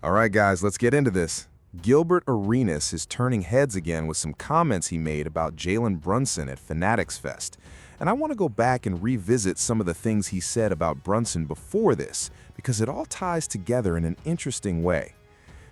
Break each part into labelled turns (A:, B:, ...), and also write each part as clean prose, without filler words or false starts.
A: All right, guys, let's get into this. Gilbert Arenas is turning heads again with some comments he made about Jalen Brunson at Fanatics Fest. And I want to go back and revisit some of the things he said about Brunson before this, because it all ties together in an interesting way.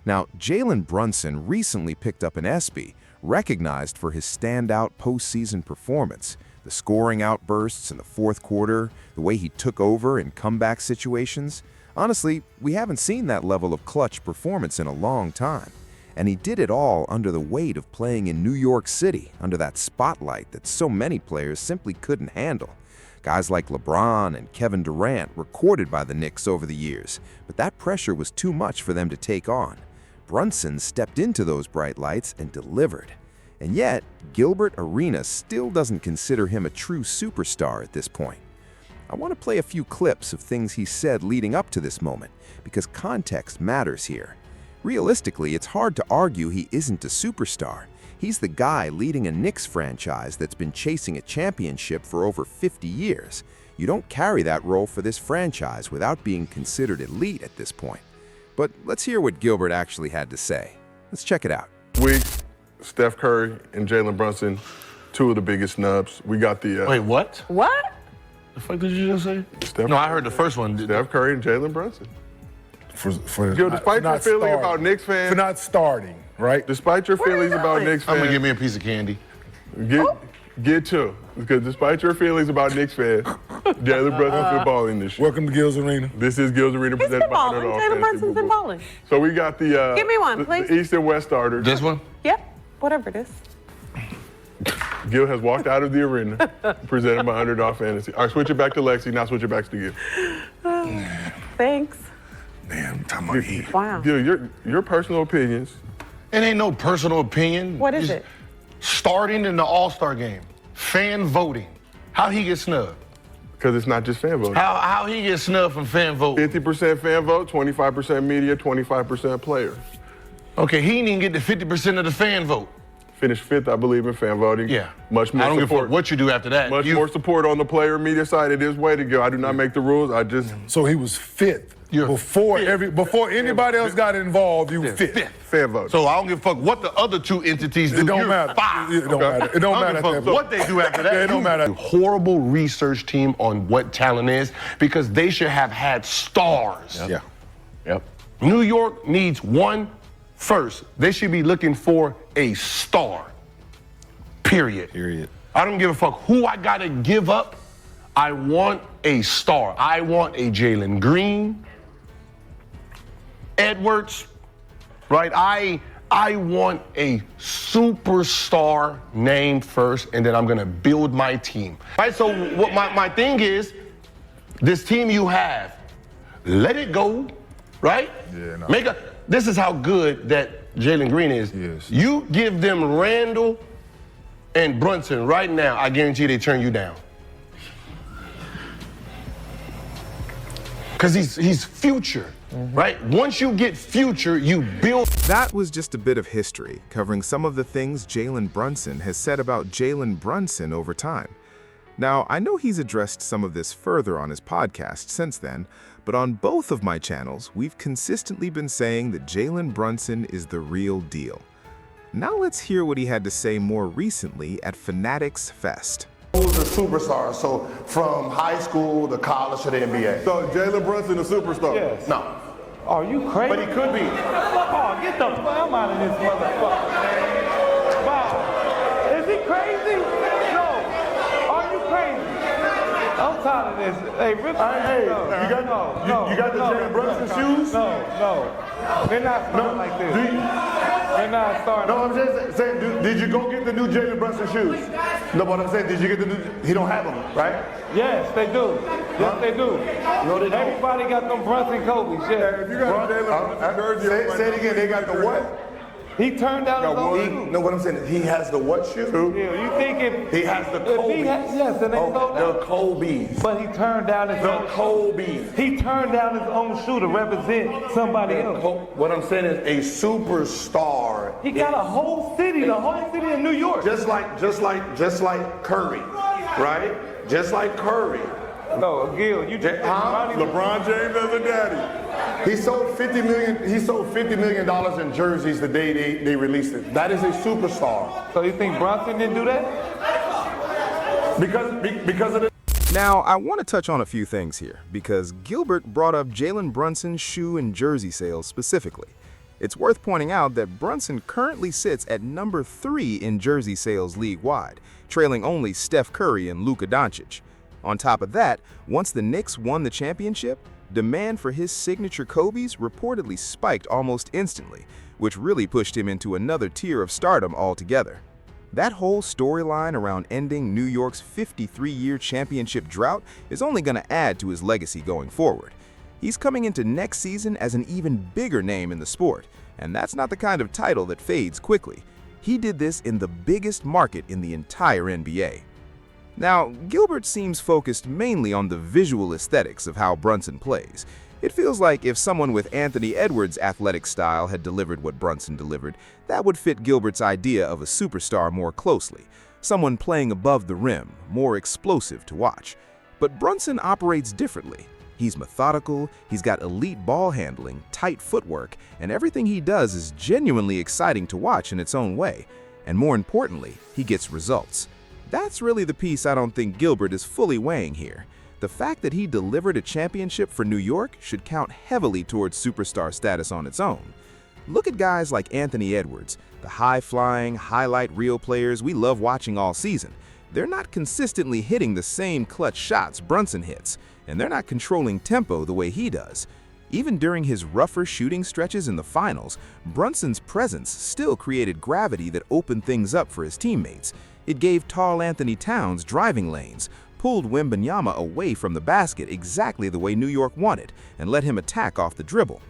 A: Now, Jalen Brunson recently picked up an ESPY, recognized for his standout postseason performance, the scoring outbursts in the fourth quarter, the way he took over in comeback situations. Honestly, we haven't seen that level of clutch performance in a long time. And he did it all under the weight of playing in New York City, under that spotlight that so many players simply couldn't handle. Guys like LeBron and Kevin Durant were courted by the Knicks over the years, but that pressure was too much for them to take on. Brunson stepped into those bright lights and delivered. And yet, Gilbert Arenas still doesn't consider him a true superstar at this point. I want to play a few clips of things he said leading up to this moment, because context matters here. Realistically, it's hard to argue he isn't a superstar. He's the guy leading a Knicks franchise that's been chasing a championship for over 50 years. You don't carry that role for this franchise without being considered elite at this point. But let's hear what Gilbert actually had to say. Let's check it out.
B: Steph Curry and Jalen Brunson, two of the biggest snubs. We got the...
C: Wait, what?
D: What?
C: The fuck did you just say?
B: No,
C: I heard the first one.
B: Steph Curry and Jalen Brunson.
E: For
B: despite your feeling about Knicks fans...
E: For not starting, right?
B: Despite your feelings about Knicks fans...
C: I'm gonna give me a piece of candy.
B: Get to. Because despite your feelings about Knicks fans, Jalen Brunson's been balling this year.
E: Welcome to Gil's Arena.
B: This is Gil's Arena
D: He's
B: presented
D: been
B: by
D: balling.
B: Underdog
D: Jalen
B: Fantasy
D: Brunson's been
B: Football.
D: balling.
B: So we got the...
D: Give me one, please.
B: The East and West starters.
C: This one?
D: Yep, whatever it is.
B: Gil has walked out of the arena, presented by Underdog Fantasy. All right, switch it back to Lexi, now switch it back to Gil.
D: Thanks.
E: Man, I'm talking about heat.
D: Wow.
B: Gil, your personal opinions.
C: It ain't no personal opinion.
D: What is it?
C: Starting in the All-Star game, fan voting. How he get snubbed?
B: Because it's not just fan voting.
C: How he get snubbed from fan voting?
B: 50% fan vote, 25% media, 25% players.
C: Okay, he didn't even get the 50% of the fan vote.
B: Finished fifth, I believe, in fan voting.
C: Yeah.
B: Much more
C: I don't
B: support.
C: give a fuck what you do after that.
B: Much more support on the player media side. It is way to go. I do not make the rules. I just...
E: So he was fifth. Before anybody else got involved, you were fifth.
B: Fan vote.
C: So I don't give a fuck what the other two entities do.
E: It don't
C: You're
E: matter.
C: five.
E: It don't matter. It don't matter.
C: I don't give a fuck what they do after that.
E: Yeah, it don't matter.
C: Horrible research team on what talent is, because they should have had stars.
E: Yep.
C: New York needs one first. They should be looking for a star. Period. I don't give a fuck who I gotta give up. I want a star. I want a Jalen Green, Edwards, right? I want a superstar name first, and then I'm gonna build my team. Right, so what my thing is, this team you have, let it go, right?
E: Yeah, no.
C: This is how good that Jalen Green is.
E: Yes.
C: You give them Randall and Brunson right now, I guarantee they turn you down. Because he's future, right? Once you get future, you build.
A: That was just a bit of history, covering some of the things Jalen Brunson has said about Jalen Brunson over time. Now, I know he's addressed some of this further on his podcast since then, but on both of my channels, we've consistently been saying that Jalen Brunson is the real deal. Now let's hear what he had to say more recently at Fanatics Fest.
F: Who's a superstar? So from high school to college to the NBA.
B: So Jalen Brunson a superstar?
G: Yes.
F: No.
G: Are you crazy?
F: But he could be.
G: Oh, get the fuck out of this motherfucker. Wow. Is he crazy? No. Are you crazy? I'm tired of this. Hey, Rip.
F: Hey, you got the Jalen Brunson shoes?
G: No. They're not starting like this. They're not starting.
F: No, I'm just saying, did you go get the new Jalen Brunson shoes? No, but I'm saying, did you get the new? He don't have them, right?
G: Yes, they do. Yes, they do.
F: No, they don't.
G: Everybody got them Brunson Kobe's. Yeah.
B: If you got a Jalen Brunson jersey,
F: Say it again. They got the what?
G: He turned down his own shoe.
F: No, what I'm saying is he has the what shoe?
G: Yeah, you think if
F: He has the
G: if
F: Kobe's.
G: yes, and they sold
F: they're
G: out.
F: Kobe's.
G: But he turned down his
F: The
G: own.
F: Kobe's.
G: He turned down his own shoe to represent somebody else.
F: What I'm saying is a superstar.
G: He got a whole city, the whole city of New York.
F: Just like Curry, right? Just like Curry.
G: No, Gil, you just
F: Huh?
B: LeBron James as a daddy.
F: He sold $50 million. He sold $50 million in jerseys the day they released it. That is a superstar.
G: So you think Brunson didn't do that?
F: Because of the.
A: Now, I want to touch on a few things here, because Gilbert brought up Jalen Brunson's shoe and jersey sales specifically. It's worth pointing out that Brunson currently sits at number 3 in jersey sales league-wide, trailing only Steph Curry and Luka Doncic. On top of that, once the Knicks won the championship, demand for his signature Kobe's reportedly spiked almost instantly, which really pushed him into another tier of stardom altogether. That whole storyline around ending New York's 53-year championship drought is only going to add to his legacy going forward. He's coming into next season as an even bigger name in the sport, and that's not the kind of title that fades quickly. He did this in the biggest market in the entire NBA. Now, Gilbert seems focused mainly on the visual aesthetics of how Brunson plays. It feels like if someone with Anthony Edwards' athletic style had delivered what Brunson delivered, that would fit Gilbert's idea of a superstar more closely, someone playing above the rim, more explosive to watch. But Brunson operates differently. He's methodical, he's got elite ball handling, tight footwork, and everything he does is genuinely exciting to watch in its own way. And more importantly, he gets results. That's really the piece I don't think Gilbert is fully weighing here. The fact that he delivered a championship for New York should count heavily towards superstar status on its own. Look at guys like Anthony Edwards, the high-flying, highlight reel players we love watching all season. They're not consistently hitting the same clutch shots Brunson hits, and they're not controlling tempo the way he does. Even during his rougher shooting stretches in the finals, Brunson's presence still created gravity that opened things up for his teammates. It gave tall Anthony Towns driving lanes, pulled Wembanyama away from the basket exactly the way New York wanted, and let him attack off the dribble.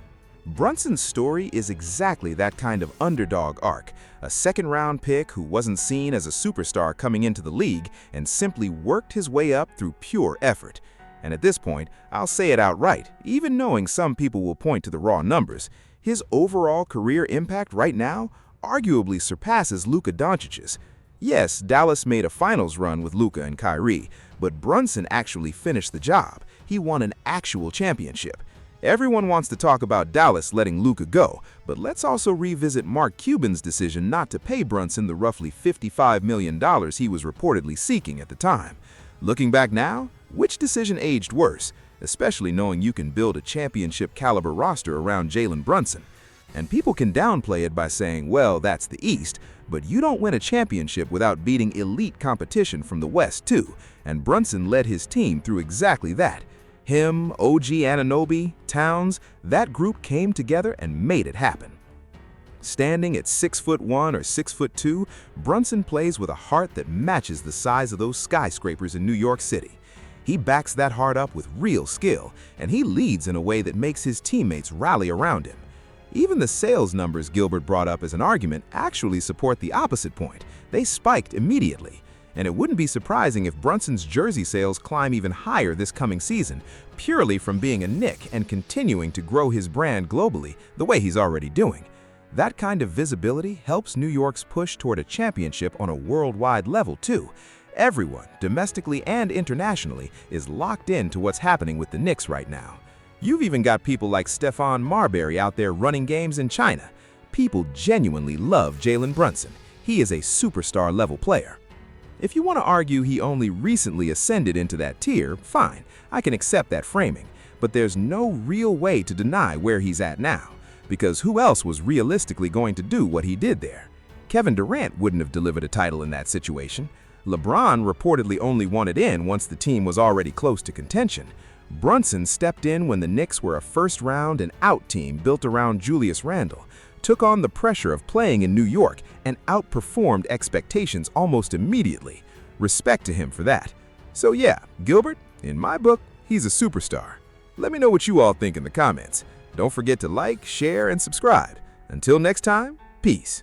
A: Brunson's story is exactly that kind of underdog arc, a second-round pick who wasn't seen as a superstar coming into the league and simply worked his way up through pure effort. And at this point, I'll say it outright, even knowing some people will point to the raw numbers, his overall career impact right now arguably surpasses Luka Doncic's. Yes, Dallas made a finals run with Luka and Kyrie, but Brunson actually finished the job. He won an actual championship. Everyone wants to talk about Dallas letting Luka go, but let's also revisit Mark Cuban's decision not to pay Brunson the roughly $55 million he was reportedly seeking at the time. Looking back now, which decision aged worse, especially knowing you can build a championship-caliber roster around Jalen Brunson? And people can downplay it by saying, well, that's the East, but you don't win a championship without beating elite competition from the West too, and Brunson led his team through exactly that. Him, OG Anunoby, Towns, that group came together and made it happen. Standing at 6'1" or 6'2", Brunson plays with a heart that matches the size of those skyscrapers in New York City. He backs that heart up with real skill, and he leads in a way that makes his teammates rally around him. Even the sales numbers Gilbert brought up as an argument actually support the opposite point. They spiked immediately. And it wouldn't be surprising if Brunson's jersey sales climb even higher this coming season, purely from being a Knick and continuing to grow his brand globally the way he's already doing. That kind of visibility helps New York's push toward a championship on a worldwide level too. Everyone, domestically and internationally, is locked into what's happening with the Knicks right now. You've even got people like Stephon Marbury out there running games in China. People genuinely love Jalen Brunson. He is a superstar-level player. If you want to argue he only recently ascended into that tier, fine, I can accept that framing. But there's no real way to deny where he's at now, because who else was realistically going to do what he did there? Kevin Durant wouldn't have delivered a title in that situation. LeBron reportedly only wanted in once the team was already close to contention. Brunson stepped in when the Knicks were a first-round and out team built around Julius Randle, took on the pressure of playing in New York, and outperformed expectations almost immediately. Respect to him for that. So yeah, Gilbert, in my book, he's a superstar. Let me know what you all think in the comments. Don't forget to like, share, and subscribe. Until next time, peace.